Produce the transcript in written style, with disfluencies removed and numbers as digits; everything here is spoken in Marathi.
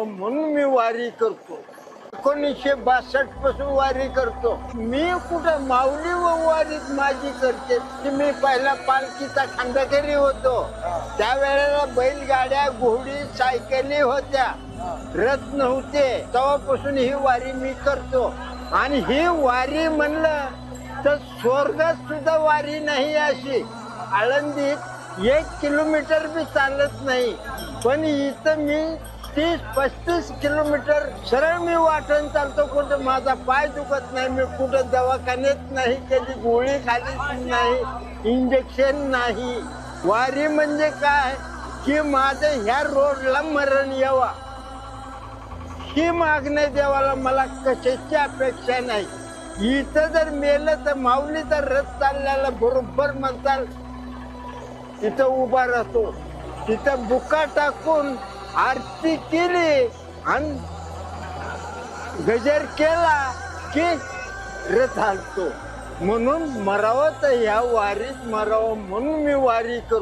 मरावं म्हणून मी वारी करतो. 1962 पासून वारी करतो. मी कुठं माऊली व वारीत माझी करते की मी पहिला पालखीचा खंडकरी होतो. त्यावेळेला बैलगाड्या, घोडी, सायकली होत्या, रथ नव्हते. तेव्हापासून ही वारी मी करतो. आणि ही वारी म्हणलं तर स्वर्गात सुद्धा वारी नाही. अशी आळंदीत 1 किलोमीटर बी चालत नाही, पण इथं मी 30-35 किलोमीटर सरळ मी वाटण चालतो. कुठं माझा पाय दुखत नाही, मी कुठं दवाखान्यात नाही, कधी गोळी खाली नाही, इंजेक्शन नाही. वारी म्हणजे काय की माझं ह्या रोडला मरण यावा ही मागण्या देवाला मला कशाची अपेक्षा नाही. इथं जर मेलं तर माऊलीचा रथ चालल्याला बरोबर म्हणताल तिथं उभा राहतो. तिथं बुका टाकून आरती केली आणि गजर केला की रथ हालतो. म्हणून मरावं तर ह्या वारीत मरावं म्हणून मी वारी करतो.